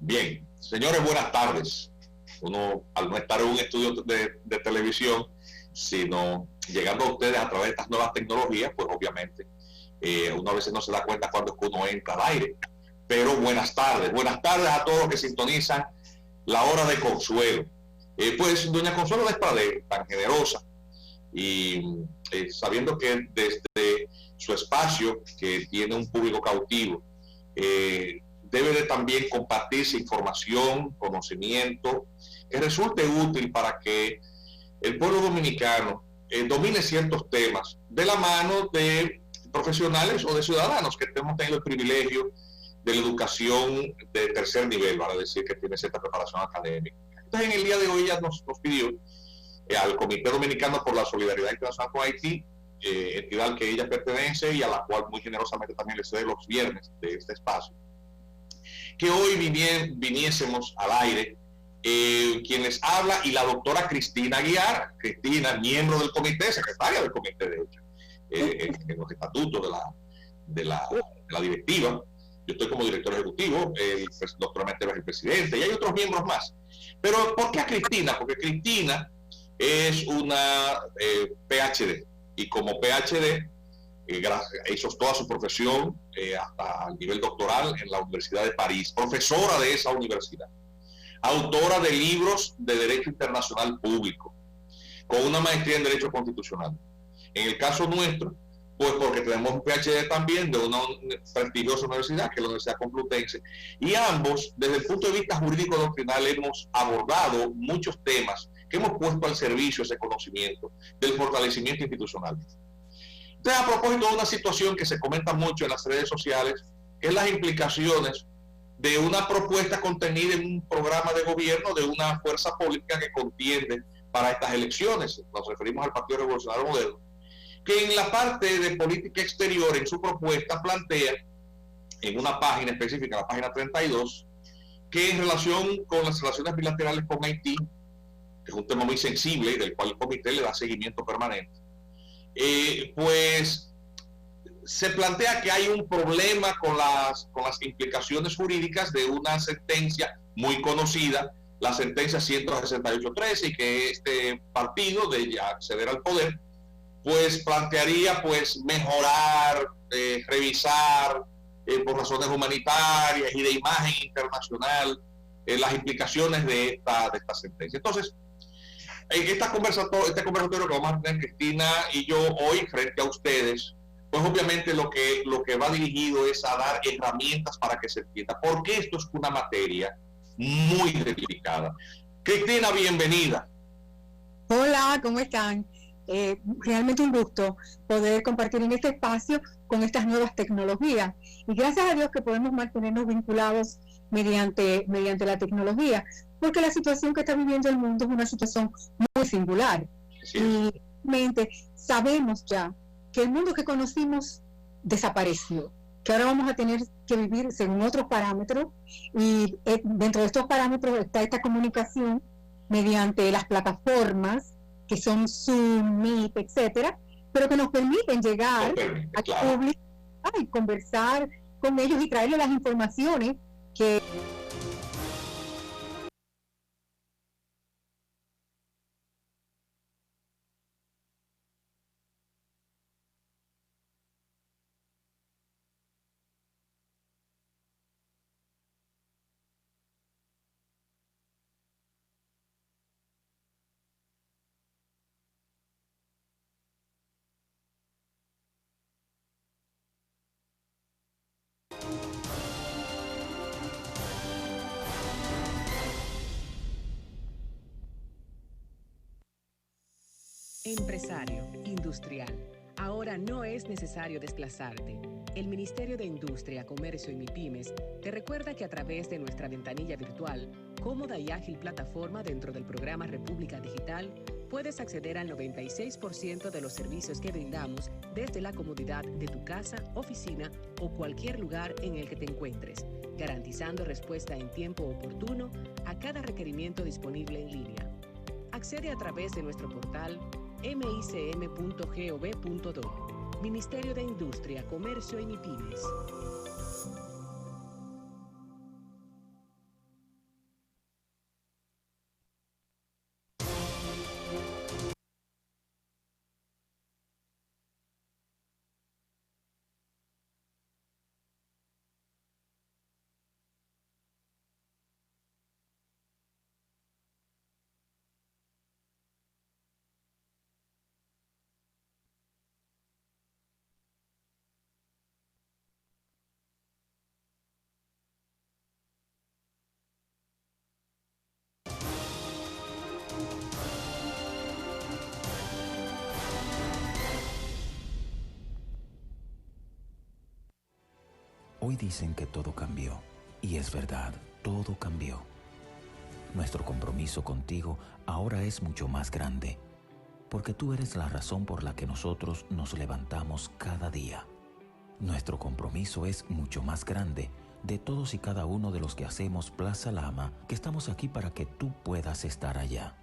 Bien, señores, buenas tardes. Uno, al no estar en un estudio de televisión, sino llegando a ustedes a través de estas nuevas tecnologías, pues obviamente uno a veces no se da cuenta cuando es que uno entra al aire. Pero buenas tardes a todos los que sintonizan la hora de Consuelo. Pues doña Consuelo Despradé, tan generosa, y sabiendo que desde su espacio, que tiene un público cautivo, debe de también compartirse información, conocimiento, que resulte útil para que el pueblo dominicano domine ciertos temas de la mano de profesionales o de ciudadanos que hemos tenido el privilegio de la educación de tercer nivel, para decir que tiene cierta preparación académica. Entonces, en el día de hoy ella nos pidió al Comité Dominicano por la Solidaridad Internacional con Haití, entidad al que ella pertenece y a la cual muy generosamente también le cede los viernes de este espacio, que hoy viniésemos al aire quien les habla y la doctora Cristina Aguiar. Cristina, miembro del comité, secretaria del comité, de hecho, en los estatutos de la directiva. Yo estoy como director ejecutivo, el doctor Metero es el presidente, y hay otros miembros más. Pero ¿por qué a Cristina? Porque Cristina es una PhD, y como PhD hizo toda su profesión hasta el nivel doctoral en la Universidad de París, profesora de esa universidad, autora de libros de Derecho Internacional Público, con una maestría en Derecho Constitucional. En el caso nuestro, pues porque tenemos un PhD también de una prestigiosa universidad, que es la Universidad Complutense, y ambos, desde el punto de vista jurídico doctrinal, hemos abordado muchos temas que hemos puesto al servicio ese conocimiento del fortalecimiento institucional. Entonces, a propósito de una situación que se comenta mucho en las redes sociales, que es las implicaciones de una propuesta contenida en un programa de gobierno de una fuerza política que contiende para estas elecciones. Nos referimos al Partido Revolucionario Moderno, que en la parte de política exterior, en su propuesta, plantea en una página específica, la página 32, que en relación con las relaciones bilaterales con Haití, que es un tema muy sensible y del cual el comité le da seguimiento permanente, pues se plantea que hay un problema con las implicaciones jurídicas de una sentencia muy conocida, la sentencia 168-13, y que este partido, de acceder al poder, pues plantearía pues mejorar, revisar por razones humanitarias y de imagen internacional las implicaciones de esta sentencia. Entonces, en este conversatorio que vamos a tener Cristina y yo hoy frente a ustedes, pues obviamente lo que va dirigido es a dar herramientas para que se entienda, porque esto es una materia muy delicada. Cristina, bienvenida. Hola, ¿cómo están? Realmente un gusto poder compartir en este espacio con estas nuevas tecnologías, y gracias a Dios que podemos mantenernos vinculados mediante la tecnología, porque la situación que está viviendo el mundo es una situación muy singular. Sí. Y realmente sabemos ya que el mundo que conocimos desapareció, que ahora vamos a tener que vivir según otros parámetros, y dentro de estos parámetros está esta comunicación mediante las plataformas que son Zoom, Meet, etcétera, pero que nos permiten llegar al público y conversar con ellos y traerles las informaciones que... Empresario, industrial. Ahora no es necesario desplazarte. El Ministerio de Industria, Comercio y MIPYMES te recuerda que a través de nuestra ventanilla virtual, cómoda y ágil plataforma dentro del programa República Digital, puedes acceder al 96% de los servicios que brindamos desde la comodidad de tu casa, oficina o cualquier lugar en el que te encuentres, garantizando respuesta en tiempo oportuno a cada requerimiento disponible en línea. Accede a través de nuestro portal micm.gov.do. Ministerio de Industria, Comercio y MIPYMES. Hoy dicen que todo cambió, y es verdad, todo cambió. Nuestro compromiso contigo ahora es mucho más grande, porque tú eres la razón por la que nosotros nos levantamos cada día. Nuestro compromiso es mucho más grande de todos y cada uno de los que hacemos Plaza Lama, que estamos aquí para que tú puedas estar allá.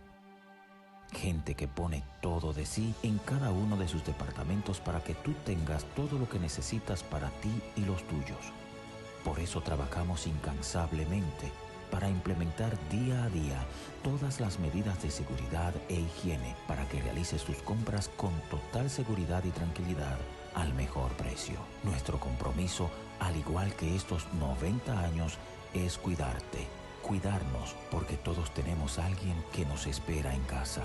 Gente que pone todo de sí en cada uno de sus departamentos para que tú tengas todo lo que necesitas para ti y los tuyos. Por eso trabajamos incansablemente para implementar día a día todas las medidas de seguridad e higiene para que realices tus compras con total seguridad y tranquilidad al mejor precio. Nuestro compromiso, al igual que estos 90 años, es cuidarte, cuidarnos, porque todos tenemos a alguien que nos espera en casa.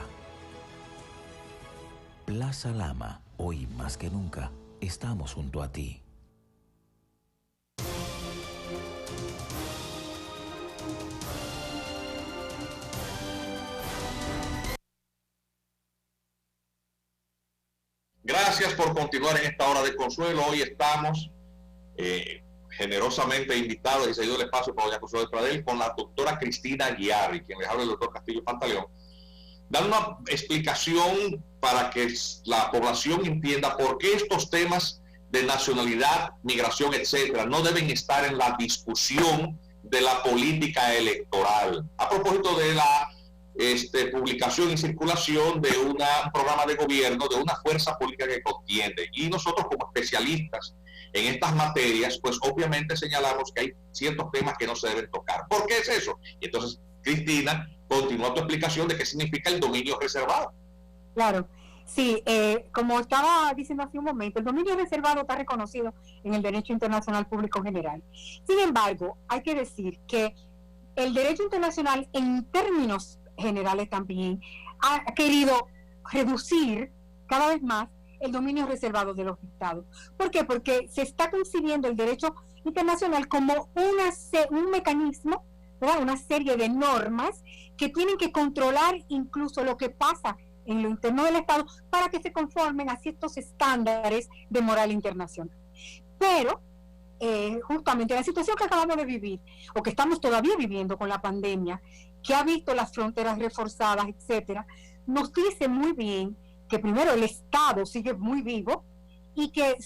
Plaza Lama, hoy más que nunca, estamos junto a ti. Gracias por continuar en esta hora de consuelo. Hoy estamos generosamente invitados y cedido el espacio para doña Consuelo de Pradel con la doctora Cristina Guiarri, quien les habla el doctor Castillo Pantaleón, dando una explicación para que la población entienda por qué estos temas de nacionalidad, migración, etcétera, no deben estar en la discusión de la política electoral. A propósito de la publicación y circulación de un programa de gobierno de una fuerza política que contiende. Y nosotros, como especialistas en estas materias, pues obviamente señalamos que hay ciertos temas que no se deben tocar. ¿Por qué es eso? Y entonces, Cristina, continúa tu explicación de qué significa el dominio reservado. Claro, sí, como estaba diciendo hace un momento, el dominio reservado está reconocido en el derecho internacional público general. Sin embargo, hay que decir que el derecho internacional, en términos generales también, ha querido reducir cada vez más el dominio reservado de los estados. ¿Por qué? Porque se está concibiendo el derecho internacional como un mecanismo, ¿verdad? Una serie de normas que tienen que controlar incluso lo que pasa en lo interno del Estado para que se conformen a ciertos estándares de moral internacional. Pero justamente la situación que acabamos de vivir, o que estamos todavía viviendo con la pandemia, que ha visto las fronteras reforzadas, etcétera, nos dice muy bien que primero el Estado sigue muy vivo y que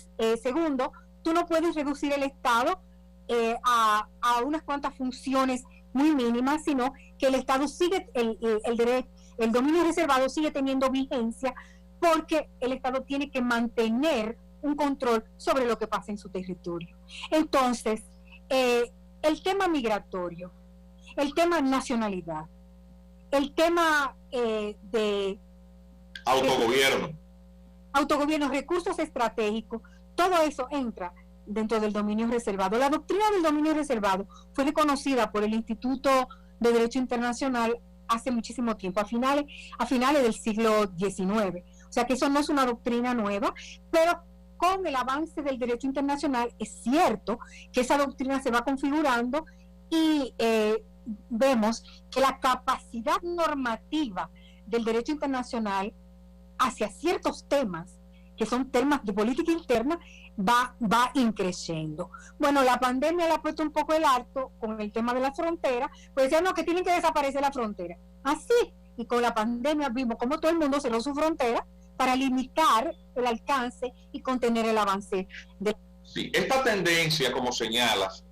segundo, tú no puedes reducir el Estado a unas cuantas funciones muy mínimas, sino que el Estado sigue, el dominio reservado sigue teniendo vigencia porque el Estado tiene que mantener un control sobre lo que pasa en su territorio. Entonces, el tema migratorio, el tema nacionalidad, el tema de autogobierno, recursos estratégicos, todo eso entra dentro del dominio reservado. La doctrina del dominio reservado fue reconocida por el Instituto de Derecho Internacional hace muchísimo tiempo, a finales del siglo XIX. O sea que eso no es una doctrina nueva, pero con el avance del derecho internacional es cierto que esa doctrina se va configurando y vemos que la capacidad normativa del derecho internacional hacia ciertos temas, que son temas de política interna, va increciendo. Bueno, la pandemia le ha puesto un poco el alto con el tema de la frontera, pues decían no, que tienen que desaparecer la frontera. Así, y con la pandemia vimos como todo el mundo cerró su frontera para limitar el alcance y contener el avance. Sí, esta tendencia, como señalas,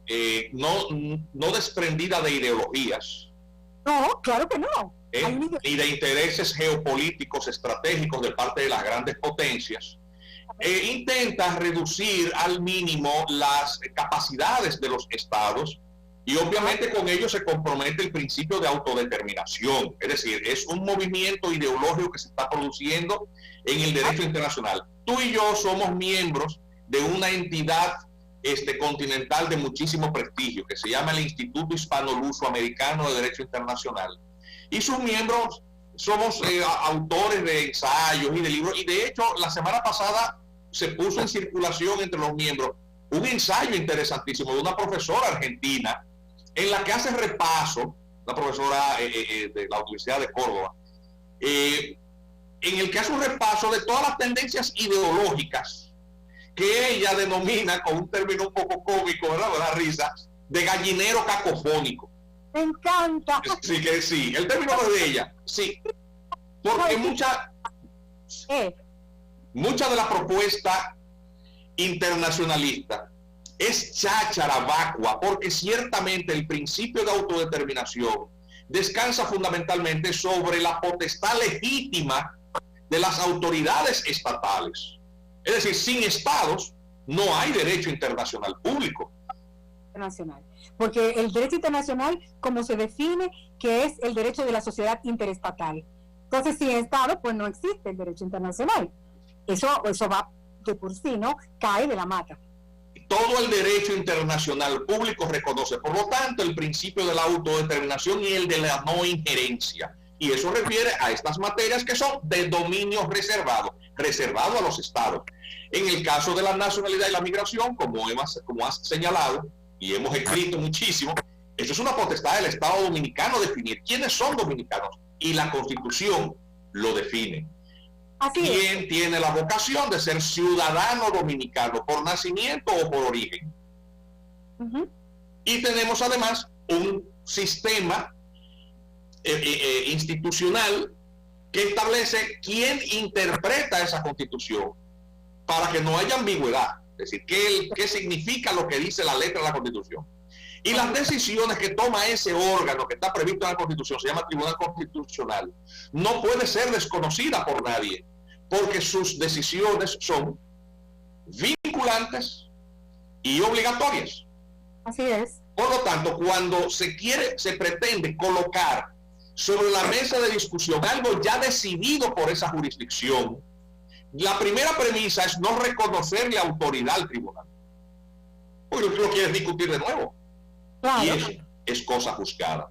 no desprendida de ideologías. No, claro que no. Ni de intereses geopolíticos estratégicos de parte de las grandes potencias, intenta reducir al mínimo las capacidades de los estados y obviamente con ello se compromete el principio de autodeterminación. Es decir, es un movimiento ideológico que se está produciendo en el derecho internacional. Tú y yo somos miembros de una entidad continental de muchísimo prestigio que se llama el Instituto Hispano-Luso-Americano de Derecho Internacional. Y sus miembros somos autores de ensayos y de libros. Y de hecho, la semana pasada se puso en circulación entre los miembros un ensayo interesantísimo de una profesora argentina en la que hace repaso, una profesora de la Universidad de Córdoba, en el que hace un repaso de todas las tendencias ideológicas que ella denomina, con un término un poco cómico, ¿verdad? Me da risa, de gallinero cacofónico. Me encanta. Sí, que sí, el término es de ella, sí. Porque mucha de la propuesta internacionalista es cháchara vacua, porque ciertamente el principio de autodeterminación descansa fundamentalmente sobre la potestad legítima de las autoridades estatales. Es decir, sin estados no hay derecho internacional público. Internacional. Porque el derecho internacional, como se define, que es el derecho de la sociedad interestatal. Entonces, sin estado, pues no existe el derecho internacional. Eso va de por sí, ¿no? Cae de la mata. Todo el derecho internacional público reconoce, por lo tanto, el principio de la autodeterminación y el de la no injerencia. Y eso refiere a estas materias que son de dominio reservado a los estados. En el caso de la nacionalidad y la migración, como has señalado y hemos escrito muchísimo, eso es una potestad del Estado dominicano definir quiénes son dominicanos, y la Constitución lo define. ¿Quién tiene la vocación de ser ciudadano dominicano por nacimiento o por origen? Y tenemos además un sistema institucional que establece quién interpreta esa Constitución para que no haya ambigüedad. Es decir, qué significa lo que dice la letra de la Constitución. Y las decisiones que toma ese órgano que está previsto en la Constitución, se llama Tribunal Constitucional, no puede ser desconocida por nadie, porque sus decisiones son vinculantes y obligatorias. Así es. Por lo tanto, cuando se pretende colocar sobre la mesa de discusión algo ya decidido por esa jurisdicción, la primera premisa es no reconocerle autoridad al tribunal. Porque tú lo quieres discutir de nuevo. Claro. Y eso es cosa juzgada.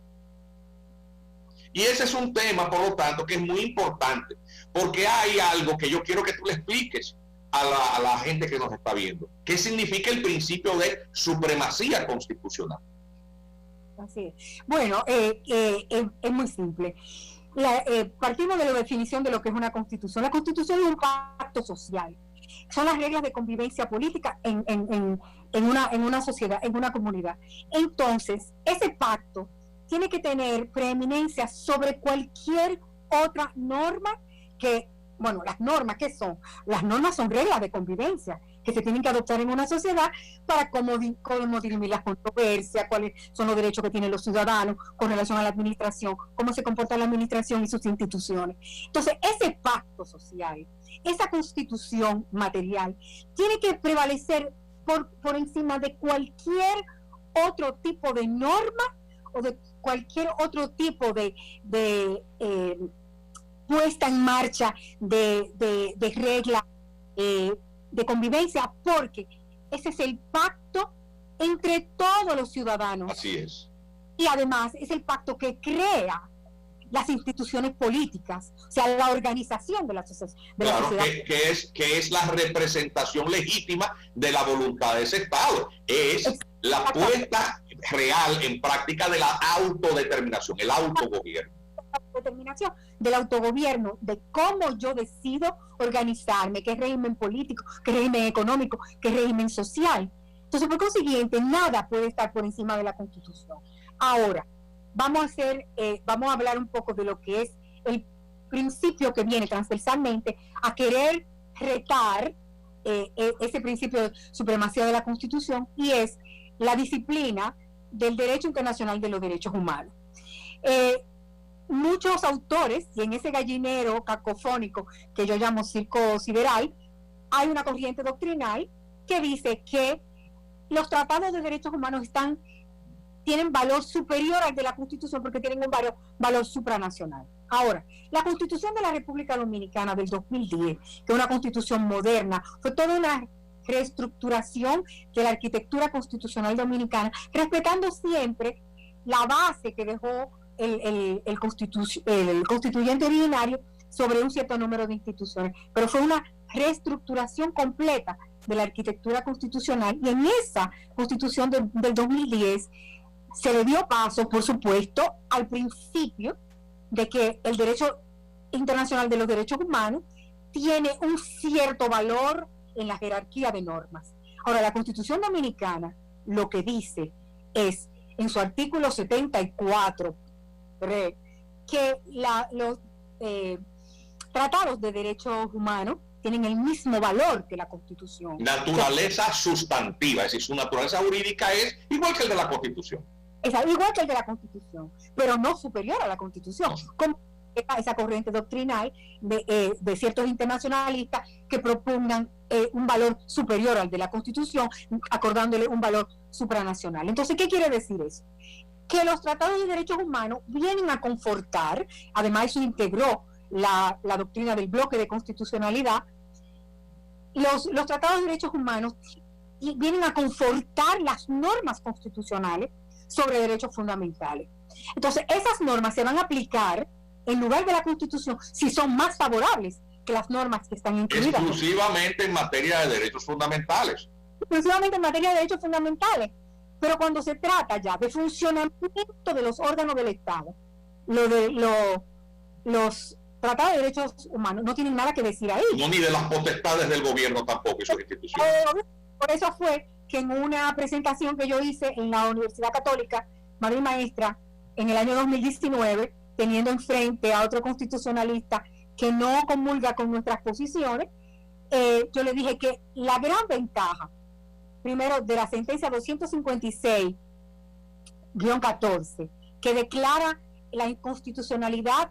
Y ese es un tema, por lo tanto, que es muy importante, porque hay algo que yo quiero que tú le expliques a la gente que nos está viendo. ¿Qué significa el principio de supremacía constitucional? Así es. Bueno, es muy simple. Partimos de la definición de lo que es una constitución. La constitución es un pacto social. Son las reglas de convivencia política en una sociedad, en una comunidad. Entonces, ese pacto tiene que tener preeminencia sobre cualquier otra norma que, bueno, las normas, ¿qué son? Las normas son reglas de convivencia que se tienen que adoptar en una sociedad para cómo dirimir las controversias, cuáles son los derechos que tienen los ciudadanos con relación a la administración, cómo se comporta la administración y sus instituciones. Entonces, ese pacto social, esa constitución material, tiene que prevalecer por encima de cualquier otro tipo de norma o de cualquier otro tipo de puesta en marcha de regla de convivencia, porque ese es el pacto entre todos los ciudadanos. Así es. Y además es el pacto que crea las instituciones políticas, o sea, la organización de la sociedad. Claro, que es la representación legítima de la voluntad de ese Estado. Es la puesta real en práctica de la autodeterminación, el autogobierno. Determinación del autogobierno, de cómo yo decido organizarme, qué régimen político, qué régimen económico, qué régimen social. Entonces, por consiguiente, nada puede estar por encima de la Constitución. Ahora, vamos a hablar un poco de lo que es el principio que viene transversalmente a querer retar ese principio de supremacía de la Constitución, y es la disciplina del derecho internacional de los derechos humanos. Muchos autores, y en ese gallinero cacofónico que yo llamo circo sideral, hay una corriente doctrinal que dice que los tratados de derechos humanos tienen valor superior al de la Constitución porque tienen un valor supranacional. Ahora, la Constitución de la República Dominicana del 2010, que es una constitución moderna, fue toda una reestructuración de la arquitectura constitucional dominicana, respetando siempre la base que dejó el constituyente originario sobre un cierto número de instituciones, pero fue una reestructuración completa de la arquitectura constitucional, y en esa constitución del 2010 se le dio paso, por supuesto, al principio de que el derecho internacional de los derechos humanos tiene un cierto valor en la jerarquía de normas. Ahora, la Constitución Dominicana lo que dice es, en su artículo 74, que los tratados de derechos humanos tienen el mismo valor que la Constitución. Naturaleza sustantiva, es decir, su naturaleza jurídica es igual que el de la Constitución. Es igual que el de la Constitución, pero no superior a la Constitución, como esa corriente doctrinal de ciertos internacionalistas que propugnan un valor superior al de la Constitución, acordándole un valor supranacional. Entonces, ¿qué quiere decir eso? Que los tratados de derechos humanos vienen a confortar, además eso integró la doctrina del bloque de constitucionalidad, los tratados de derechos humanos vienen a confortar las normas constitucionales sobre derechos fundamentales. Entonces, esas normas se van a aplicar en lugar de la Constitución si son más favorables que las normas que están incluidas. Exclusivamente en materia de derechos fundamentales. Exclusivamente en materia de derechos fundamentales. Pero cuando se trata ya de funcionamiento de los órganos del Estado, los tratados de derechos humanos no tienen nada que decir ahí. No, ni de las potestades del gobierno tampoco y sus instituciones. Por eso fue que en una presentación que yo hice en la Universidad Católica, Madre y Maestra, en el año 2019, teniendo enfrente a otro constitucionalista que no comulga con nuestras posiciones, yo le dije que la gran ventaja, primero, de la sentencia 256-14, que declara la inconstitucionalidad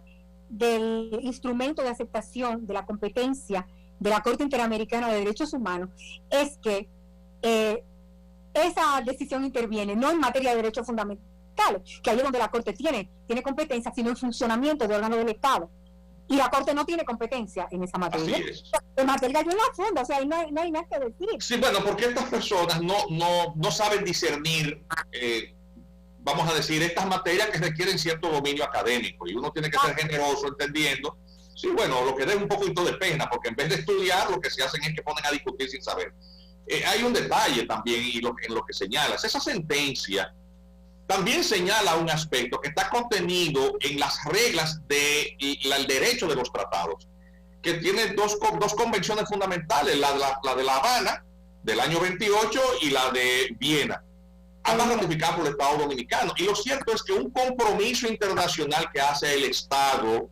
del instrumento de aceptación de la competencia de la Corte Interamericana de Derechos Humanos, es que esa decisión interviene no en materia de derechos fundamentales, que ahí es donde la Corte tiene competencia, sino en funcionamiento de órganos del Estado. Y la Corte no tiene competencia en esa materia. Así es. En materia yo en la funda, o sea, no hay nada que decir. Sí, bueno, porque estas personas no saben discernir, vamos a decir, estas materias que requieren cierto dominio académico, y uno tiene que ser generoso entendiendo. Sí, bueno, lo que da un poquito de pena, porque en vez de estudiar, lo que se hacen es que ponen a discutir sin saber. Hay un detalle también en lo que señalas. Esa sentencia también señala un aspecto que está contenido en las reglas del derecho de los tratados, que tiene dos convenciones fundamentales, la de La Habana del año 28 y la de Viena, ambas ratificadas por el Estado Dominicano. Y lo cierto es que un compromiso internacional que hace el Estado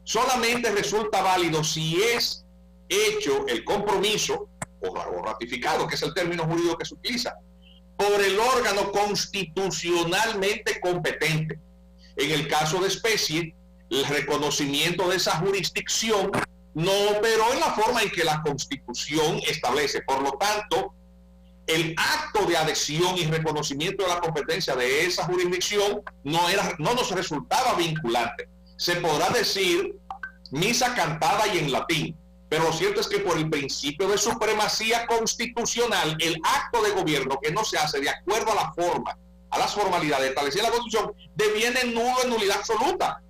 solamente resulta válido si es hecho el compromiso o ratificado, que es el término jurídico que se utiliza, por el órgano constitucionalmente competente. En el caso de especie, el reconocimiento de esa jurisdicción no operó en la forma en que la Constitución establece. Por lo tanto, el acto de adhesión y reconocimiento de la competencia de esa jurisdicción no nos resultaba vinculante. Se podrá decir misa cantada y en latín, pero lo cierto es que por el principio de supremacía constitucional, el acto de gobierno que no se hace de acuerdo a las formalidades establecidas en la Constitución, deviene nulo en nulidad absoluta.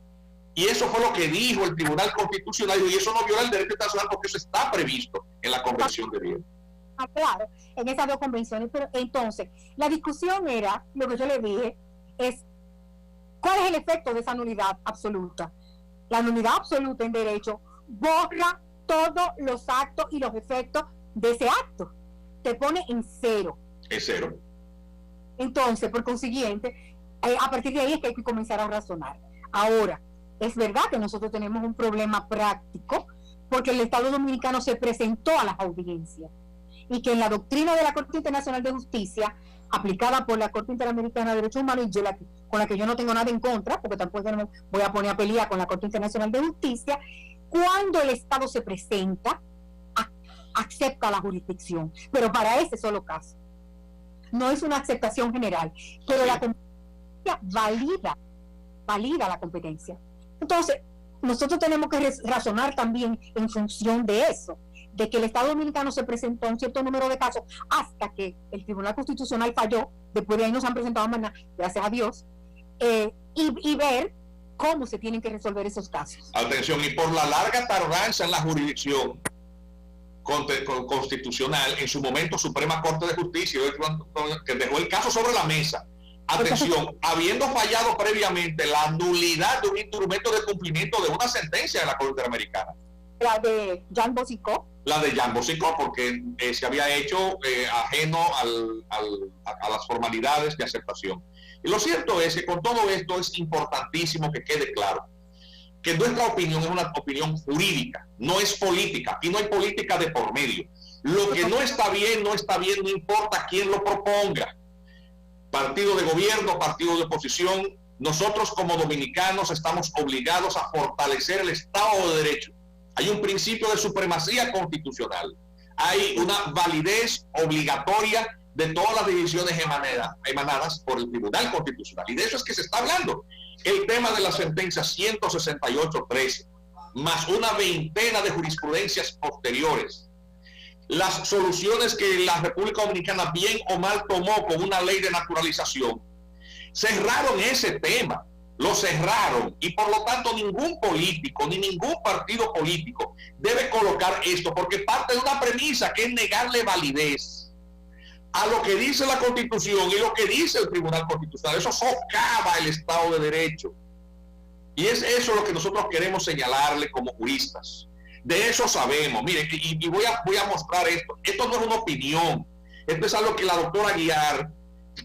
Y eso fue lo que dijo el Tribunal Constitucional, y eso no viola el derecho internacional porque eso está previsto en la Convención de Viena. Claro, en esas dos convenciones. Pero entonces, la discusión era, lo que yo le dije, es ¿cuál es el efecto de esa nulidad absoluta? La nulidad absoluta en derecho borra todos los actos y los efectos de ese acto. Te pone en cero. Es cero. Entonces, por consiguiente, a partir de ahí es que hay que comenzar a razonar. Ahora, es verdad que nosotros tenemos un problema práctico porque el Estado Dominicano se presentó a las audiencias y que en la doctrina de la Corte Internacional de Justicia, aplicada por la Corte Interamericana de Derechos Humanos, y con la que yo no tengo nada en contra, porque tampoco me voy a poner a pelear con la Corte Internacional de Justicia, cuando el Estado se presenta, acepta la jurisdicción, pero para ese solo caso. No es una aceptación general, pero la competencia valida la competencia. Entonces, nosotros tenemos que razonar también en función de eso, de que el Estado Dominicano se presentó un cierto número de casos hasta que el Tribunal Constitucional falló, después de ahí nos han presentado más nada, gracias a Dios, y ver cómo se tienen que resolver esos casos. Atención, y por la larga tardanza en la jurisdicción constitucional, en su momento Suprema Corte de Justicia, que dejó el caso sobre la mesa. Atención, habiendo fallado previamente la nulidad de un instrumento de cumplimiento de una sentencia de la Corte Interamericana. La de Jean Bosicot. La de Jean Bosicot, porque se había hecho ajeno a las formalidades de aceptación. Y lo cierto es que con todo esto es importantísimo que quede claro que nuestra opinión es una opinión jurídica, no es política. Aquí no hay política de por medio. Lo que no está bien, no está bien, no importa quién lo proponga. Partido de gobierno, partido de oposición, nosotros como dominicanos estamos obligados a fortalecer el Estado de Derecho. Hay un principio de supremacía constitucional. Hay una validez obligatoria de todas las decisiones emanadas por el Tribunal Constitucional. Y de eso es que se está hablando. El tema de la sentencia 168-13, más una veintena de jurisprudencias posteriores. Las soluciones que la República Dominicana bien o mal tomó con una ley de naturalización, cerraron ese tema. Lo cerraron, y por lo tanto ningún político ni ningún partido político debe colocar esto, porque parte de una premisa que es negarle validez a lo que dice la Constitución y lo que dice el Tribunal Constitucional. Eso socava el Estado de Derecho, y es eso lo que nosotros queremos señalarle como juristas. De eso sabemos. Mire, y voy a mostrar esto. Esto no es una opinión, esto es algo que la doctora Aguiar,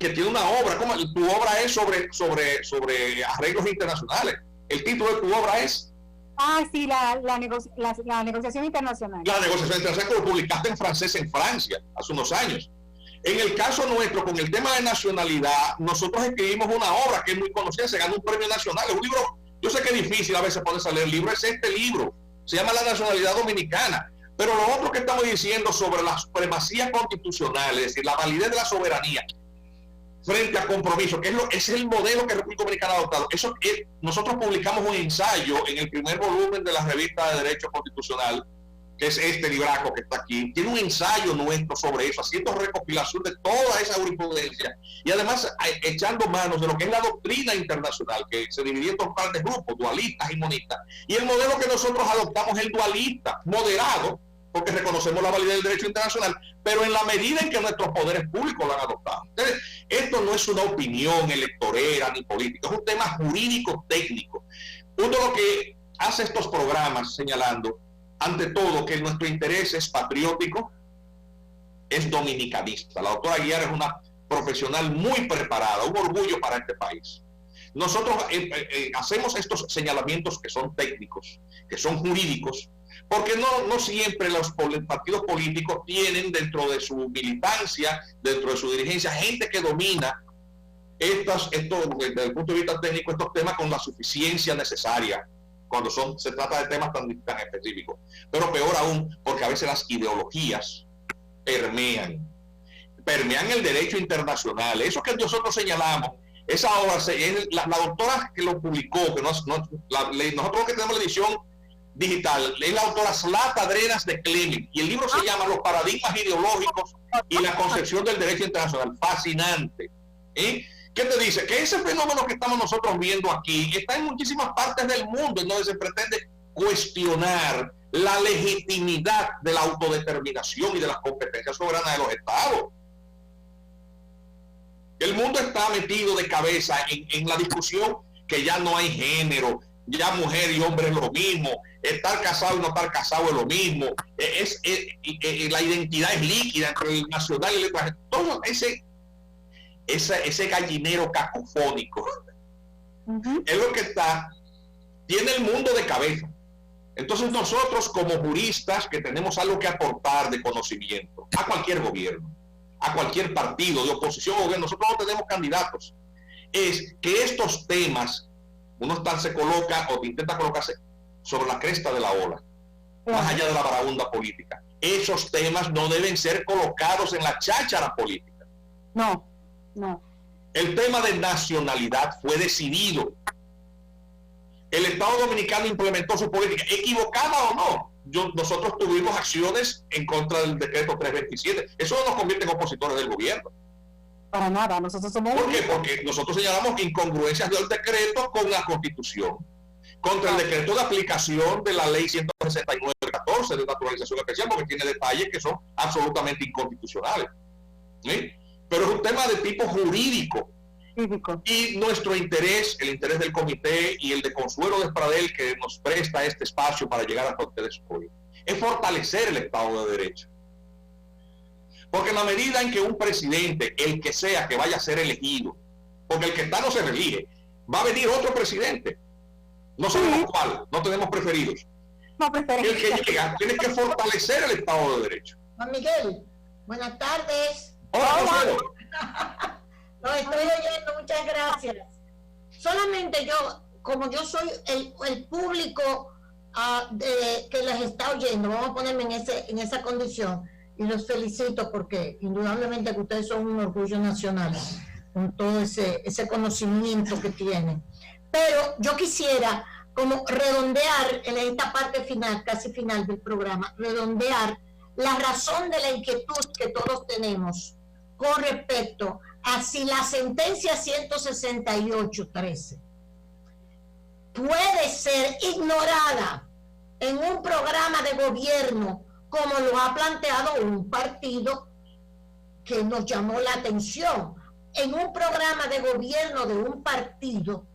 que tiene una obra, como tu obra es sobre arreglos internacionales. El título de tu obra es... Sí, la negociación internacional. La negociación internacional, que lo publicaste en francés en Francia hace unos años. En el caso nuestro, con el tema de nacionalidad, nosotros escribimos una obra que es muy conocida, se ganó un premio nacional. Es un libro, yo sé que es difícil a veces ponerse a leer el libro, es este libro, se llama La Nacionalidad Dominicana. Pero lo otro que estamos diciendo sobre la supremacía constitucional, es decir, la validez de la soberanía frente a compromiso, que es el modelo que República Dominicana ha adoptado. Eso es, nosotros publicamos un ensayo en el primer volumen de la revista de Derecho Constitucional, que es este libraco que está aquí. Tiene un ensayo nuestro sobre eso, haciendo recopilación de toda esa jurisprudencia y además echando manos de lo que es la doctrina internacional, que se dividió en dos grandes grupos, dualistas y monistas. Y el modelo que nosotros adoptamos es el dualista, moderado, porque reconocemos la validez del derecho internacional, pero en la medida en que nuestros poderes públicos lo han adoptado. Entonces, esto no es una opinión electorera ni política, es un tema jurídico técnico. Uno lo que hace estos programas señalando, ante todo, que nuestro interés es patriótico, es dominicanista. La doctora Aguiar es una profesional muy preparada, un orgullo para este país. Nosotros hacemos estos señalamientos que son técnicos, que son jurídicos, porque no siempre los partidos políticos tienen dentro de su militancia, dentro de su dirigencia, gente que domina desde el punto de vista técnico, estos temas con la suficiencia necesaria, cuando se trata de temas tan específicos. Pero peor aún, porque a veces las ideologías permean el derecho internacional. Eso que nosotros señalamos, esa obra, la doctora que lo publicó, que nosotros que tenemos la edición digital, es la autora Zlata Drenas de Clement, y el libro se llama Los paradigmas ideológicos y la concepción del derecho internacional. Fascinante. ¿Qué te dice? Que ese fenómeno que estamos nosotros viendo aquí está en muchísimas partes del mundo, en donde se pretende cuestionar la legitimidad de la autodeterminación y de las competencias soberanas de los estados. El mundo está metido de cabeza en la discusión que ya no hay género, ya mujer y hombre es lo mismo, estar casado y no estar casado es lo mismo, la identidad es líquida entre el nacional y el extranjero. Todo ese gallinero cacofónico es lo que tiene el mundo de cabeza. Entonces nosotros como juristas que tenemos algo que aportar de conocimiento a cualquier gobierno, a cualquier partido de oposición o gobierno, nosotros no tenemos candidatos, es que estos temas uno se coloca o intenta colocarse sobre la cresta de la ola, más allá de la varaunda política. Esos temas no deben ser colocados en la cháchara política. No. El tema de nacionalidad fue decidido. El Estado Dominicano implementó su política, equivocada o no. Nosotros tuvimos acciones en contra del decreto 327. Eso no nos convierte en opositores del gobierno. Para nada, nosotros somos... ¿Por qué? Porque nosotros señalamos incongruencias del decreto con la Constitución, contra el decreto de aplicación de la ley 169-14 de naturalización especial, porque tiene detalles que son absolutamente inconstitucionales. ¿Sí? Pero es un tema de tipo jurídico. Y nuestro interés, el interés del comité y el de Consuelo Despradel, que nos presta este espacio para llegar hasta ustedes hoy, es fortalecer el Estado de Derecho. Porque en la medida en que un presidente, el que sea que vaya a ser elegido, porque el que está no se elige, va a venir otro presidente, no sabemos cuál, no tenemos preferidos. El que llega tiene que fortalecer el Estado de Derecho. Juan Miguel, buenas tardes. Hola, Consuelo. Lo estoy oyendo, muchas gracias. Solamente yo, como yo soy el público que les está oyendo, vamos a ponerme en esa condición, y los felicito porque indudablemente que ustedes son un orgullo nacional con todo ese conocimiento que tienen. Pero yo quisiera como redondear en esta parte final, casi final del programa, redondear la razón de la inquietud que todos tenemos con respecto a si la sentencia 168.13 puede ser ignorada en un programa de gobierno como lo ha planteado un partido que nos llamó la atención, en un programa de gobierno de un partido,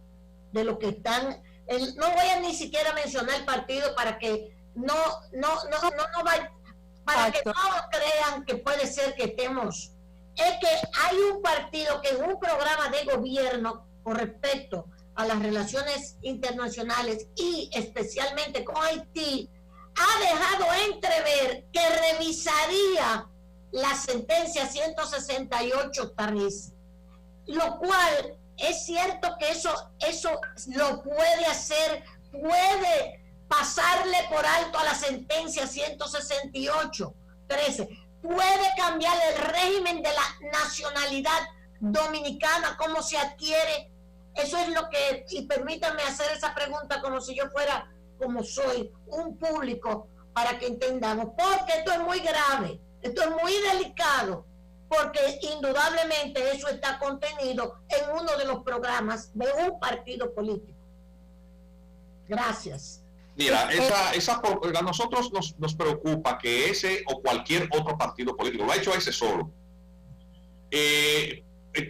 de lo que están, no voy a ni siquiera mencionar el partido para que para que no crean que puede ser que estemos, es que hay un partido que en un programa de gobierno con respecto a las relaciones internacionales y especialmente con Haití, ha dejado entrever que revisaría la sentencia 168.13, lo cual es cierto que eso lo puede hacer, puede pasarle por alto a la sentencia 168.13, puede cambiar el régimen de la nacionalidad dominicana, cómo se adquiere. Eso es lo que, y permítanme hacer esa pregunta como si yo fuera, como soy, un público, para que entendamos, porque esto es muy grave, esto es muy delicado, porque indudablemente eso está contenido en uno de los programas de un partido político. Gracias. Mira, a nosotros nos preocupa que ese o cualquier otro partido político, lo ha hecho ese solo,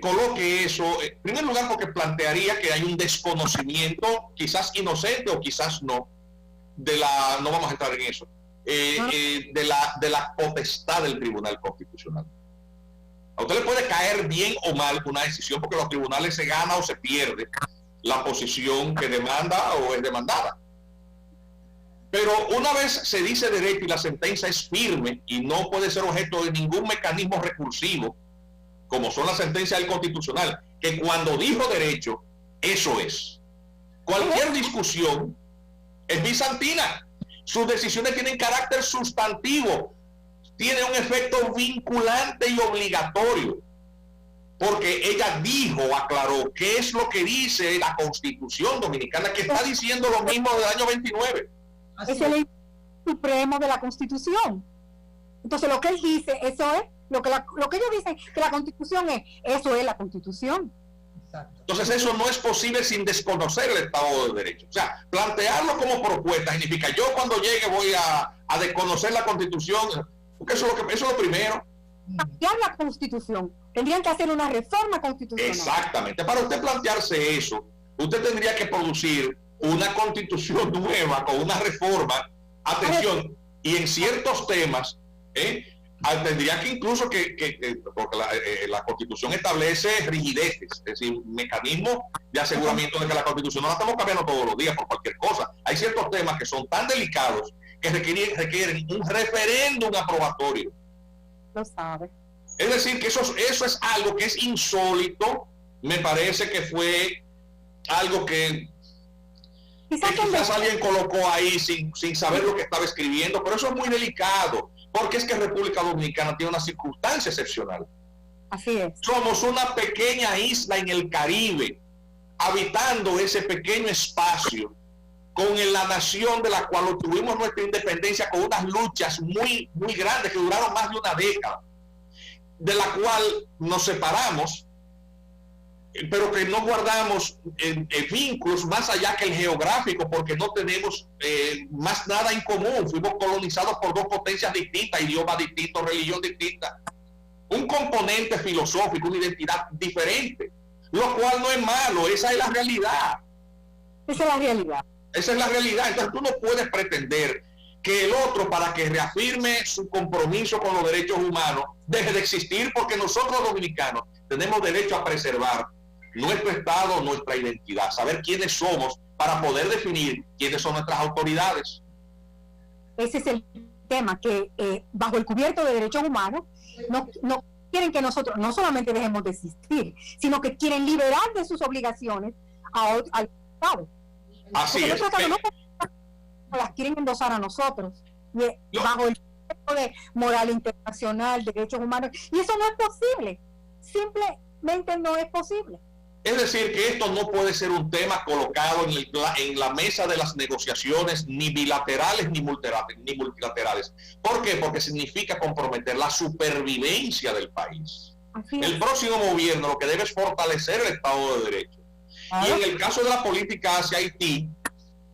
coloque eso, en primer lugar porque plantearía que hay un desconocimiento, quizás inocente o quizás no, no vamos a entrar en eso, de la potestad del Tribunal Constitucional. A usted le puede caer bien o mal una decisión, porque los tribunales se gana o se pierde la posición que demanda o es demandada. Pero una vez se dice derecho y la sentencia es firme y no puede ser objeto de ningún mecanismo recursivo, como son las sentencias del Constitucional, que cuando dijo derecho, eso es. Cualquier discusión es bizantina. Sus decisiones tienen carácter sustantivo, tiene un efecto vinculante y obligatorio, porque ella aclaró qué es lo que dice la Constitución Dominicana, que está diciendo lo mismo del año 29. Es el supremo de la Constitución. Entonces lo que él dice, eso es lo que ellos dicen que la Constitución es, eso es la Constitución. Entonces eso no es posible sin desconocer el Estado de Derecho. O sea, plantearlo como propuesta significa yo cuando llegue voy a desconocer la Constitución, porque eso es lo primero. Cambiar la Constitución, tendrían que hacer una reforma constitucional. Exactamente. Para usted plantearse eso, usted tendría que producir una Constitución nueva con una reforma, atención, y en ciertos temas tendría que incluso porque la Constitución establece rigideces, es decir, mecanismos de aseguramiento de que la Constitución no la estamos cambiando todos los días por cualquier cosa. Hay ciertos temas que son tan delicados que requieren un referéndum aprobatorio. Lo sabe. Es decir, que eso es algo que es insólito. Me parece que fue algo que quizás alguien colocó ahí sin saber lo que estaba escribiendo, pero eso es muy delicado, porque es que República Dominicana tiene una circunstancia excepcional. Así es. Somos una pequeña isla en el Caribe, habitando ese pequeño espacio, con la nación de la cual obtuvimos nuestra independencia con unas luchas muy, muy grandes que duraron más de una década, de la cual nos separamos, pero que no guardamos vínculos más allá que el geográfico, porque no tenemos más nada en común. Fuimos colonizados por dos potencias distintas, idiomas distintos, religión distinta, un componente filosófico, una identidad diferente. lo cual no es malo, esa es la realidad. Esa es la realidad. Esa es la realidad. Entonces tú no puedes pretender que el otro, para que reafirme su compromiso con los derechos humanos, deje de existir, porque nosotros los dominicanos tenemos derecho a preservar nuestro Estado, nuestra identidad, saber quiénes somos para poder definir quiénes son nuestras autoridades. Ese es el tema, que bajo el cubierto de derechos humanos no quieren que nosotros no solamente dejemos de existir, sino que quieren liberar de sus obligaciones al Estado. Así es. Las quieren endosar a nosotros, bajo el concepto de moral internacional, de derechos humanos, y eso no es posible, simplemente no es posible. Es decir, que esto no puede ser un tema colocado en la mesa de las negociaciones, ni bilaterales ni multilaterales. ¿Por qué? Porque significa comprometer la supervivencia del país. El próximo gobierno lo que debe es fortalecer el Estado de Derecho. Y en el caso de la política hacia Haití,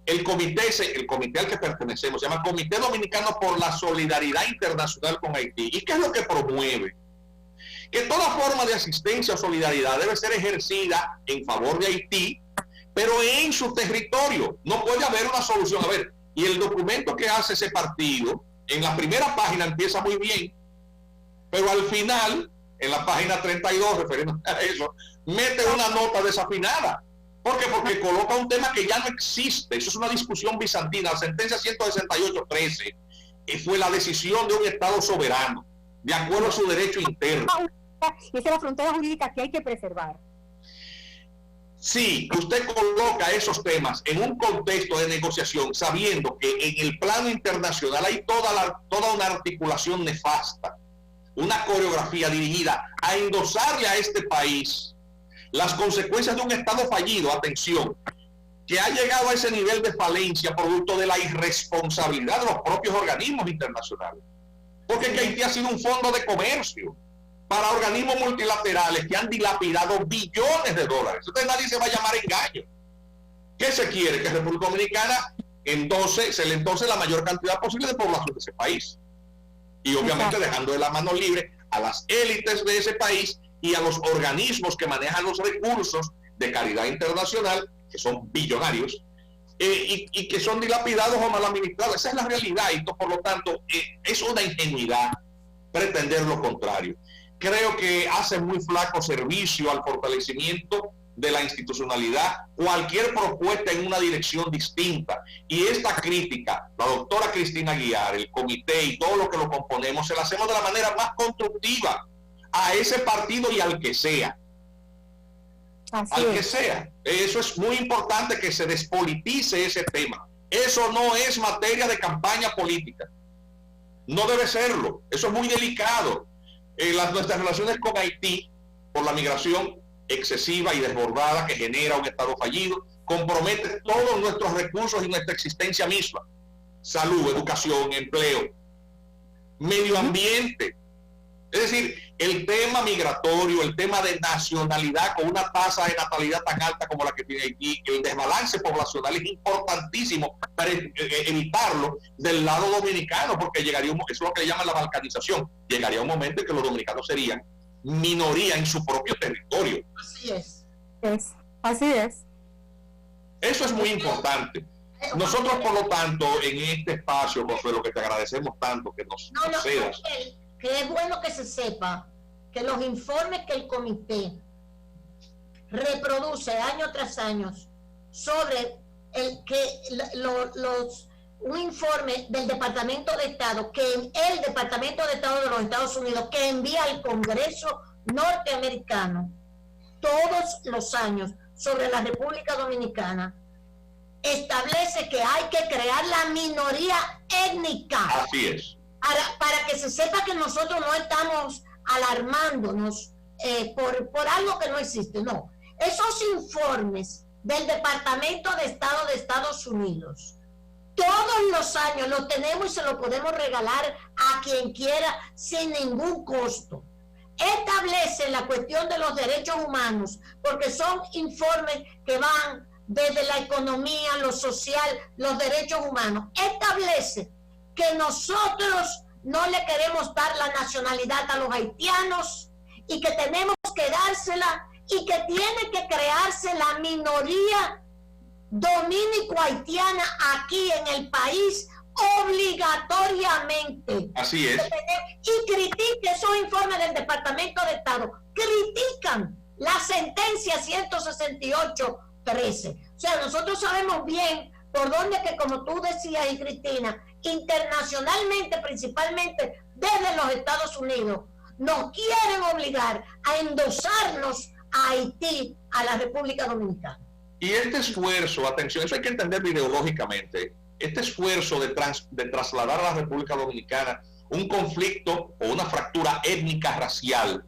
el comité al que pertenecemos se llama Comité Dominicano por la Solidaridad Internacional con Haití. ¿Y qué es lo que promueve? Que toda forma de asistencia o solidaridad debe ser ejercida en favor de Haití, pero en su territorio. No puede haber una solución. A ver, y el documento que hace ese partido, en la primera página empieza muy bien, pero al final, en la página 32, refiriéndose a eso, mete una nota desafinada. ¿Por qué? Porque coloca un tema que ya no existe. Eso es una discusión bizantina. La sentencia 168-13 fue la decisión de un Estado soberano, de acuerdo a su derecho interno. Y esa es la frontera jurídica que hay que preservar. Sí, usted coloca esos temas en un contexto de negociación, sabiendo que en el plano internacional hay toda una articulación nefasta, una coreografía dirigida a endosarle a este país las consecuencias de un Estado fallido, atención, que ha llegado a ese nivel de falencia producto de la irresponsabilidad de los propios organismos internacionales. Porque Haití ha sido un fondo de comercio para organismos multilaterales que han dilapidado billones de dólares. Entonces nadie se va a llamar engaño. ¿Qué se quiere? Que República Dominicana se le endose la mayor cantidad posible de población de ese país. Y obviamente dejando de la mano libre a las élites de ese país y a los organismos que manejan los recursos de caridad internacional, que son billonarios, y que son dilapidados o mal administrados. Esa es la realidad, y por lo tanto es una ingenuidad pretender lo contrario. Creo que hace muy flaco servicio al fortalecimiento de la institucionalidad cualquier propuesta en una dirección distinta. Y esta crítica, la doctora Cristina Aguiar, el comité y todo lo que lo componemos, se la hacemos de la manera más constructiva a ese partido y al que sea. Que sea. Eso es muy importante, que se despolitice ese tema. Eso no es materia de campaña política. No debe serlo. Eso es muy delicado. Nuestras relaciones con Haití, por la migración excesiva y desbordada que genera un Estado fallido, compromete todos nuestros recursos y nuestra existencia misma. Salud, educación, empleo, medio ambiente. Es decir, el tema migratorio, el tema de nacionalidad con una tasa de natalidad tan alta como la que tiene Haití, el desbalance poblacional es importantísimo para evitarlo del lado dominicano, porque llegaría eso es lo que le llaman la balcanización. Llegaría un momento en que los dominicanos serían minoría en su propio territorio. Así es. Así es. Eso es muy importante. Nosotros, por lo tanto, en este espacio, Consuelo, que te agradecemos tanto que nos cedas. Que es bueno que se sepa que los informes que el comité reproduce año tras año sobre un informe del Departamento de Estado, que el Departamento de Estado de los Estados Unidos, que envía al Congreso norteamericano todos los años sobre la República Dominicana, establece que hay que crear la minoría étnica. Así es. Para que se sepa que nosotros no estamos alarmándonos por algo que no existe, no. Esos informes del Departamento de Estado de Estados Unidos, todos los años los tenemos y se los podemos regalar a quien quiera sin ningún costo. Establece la cuestión de los derechos humanos, porque son informes que van desde la economía, lo social, los derechos humanos. Establece que nosotros no le queremos dar la nacionalidad a los haitianos y que tenemos que dársela y que tiene que crearse la minoría dominico-haitiana aquí en el país obligatoriamente. Así es. Y critique esos informes del Departamento de Estado, critican la sentencia 168-13. O sea, nosotros sabemos bien por dónde que, como tú decías, y Cristina, internacionalmente, principalmente desde los Estados Unidos, nos quieren obligar a endosarnos a Haití, a la República Dominicana. Y este esfuerzo, atención, eso hay que entenderlo ideológicamente, este esfuerzo de trasladar a la República Dominicana un conflicto o una fractura étnica racial,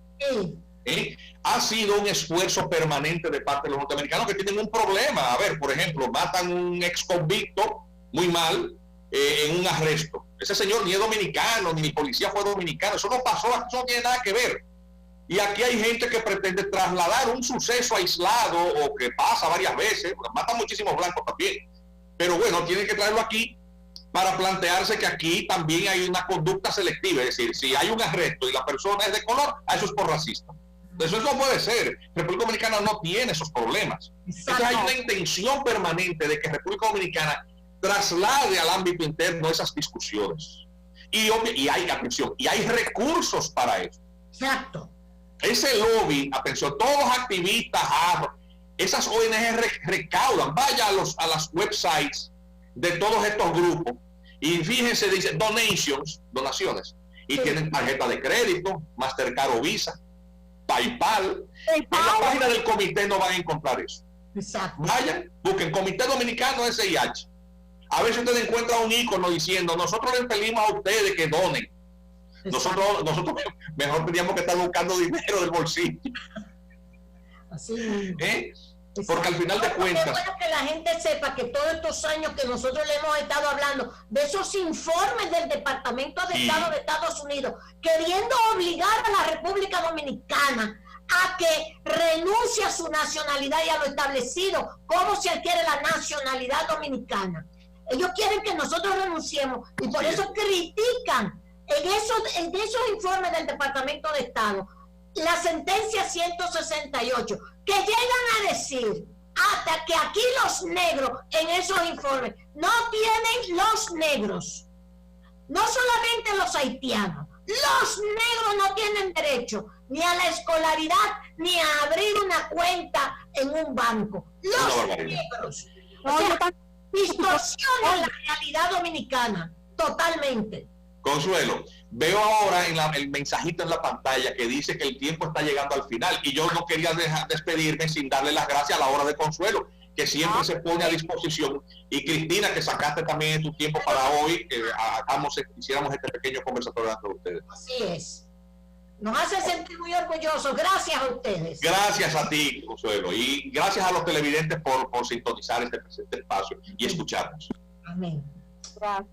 ha sido un esfuerzo permanente de parte de los norteamericanos, que tienen un problema. A ver, por ejemplo, matan un ex convicto muy mal en un arresto. Ese señor ni es dominicano, ni policía fue dominicano, eso no pasó, eso no tiene nada que ver. Y aquí hay gente que pretende trasladar un suceso aislado o que pasa varias veces, matan muchísimos blancos también, pero bueno, tienen que traerlo aquí para plantearse que aquí también hay una conducta selectiva, es decir, si hay un arresto y la persona es de color, eso es por racista. Eso no puede ser. República Dominicana no tiene esos problemas. Entonces hay una intención permanente de que República Dominicana traslade al ámbito interno esas discusiones. Y hay, atención, y hay recursos para eso. Exacto. Ese lobby, atención, todos los activistas, esas ONG recaudan, vaya a las websites de todos estos grupos y fíjense, dice donaciones, y tienen tarjeta de crédito, Mastercard o Visa, PayPal. En la página del comité no van a encontrar eso. Exacto. Vayan, busquen Comité Dominicano SIH. A ver si ustedes encuentran un icono diciendo, nosotros les pedimos a ustedes que donen. Nosotros mejor teníamos que estar buscando dinero del bolsillo. Así. Porque al final de cuentas... Es bueno que la gente sepa que todos estos años que nosotros le hemos estado hablando de esos informes del Departamento de Estado de Estados Unidos, queriendo obligar a la República Dominicana a que renuncie a su nacionalidad y a lo establecido, como se adquiere la nacionalidad dominicana. Ellos quieren que nosotros renunciemos y por eso critican en esos informes del Departamento de Estado la sentencia 168, que llegan a decir hasta que aquí los negros en esos informes no tienen los negros, no solamente los haitianos, los negros no tienen derecho ni a la escolaridad ni a abrir una cuenta en un banco. Los negros. O sea, distorsionan la realidad dominicana totalmente. Consuelo, veo ahora el mensajito en la pantalla que dice que el tiempo está llegando al final y yo no quería despedirme sin darle las gracias a la hora de Consuelo, que siempre se pone a disposición, y Cristina, que sacaste también tu tiempo para hoy, hiciéramos este pequeño conversatorio entre ustedes. Así es. Nos hace sentir muy orgullosos. Gracias a ustedes. Gracias a ti, Consuelo, y gracias a los televidentes por sintonizar este espacio y escucharnos. Amén. Gracias.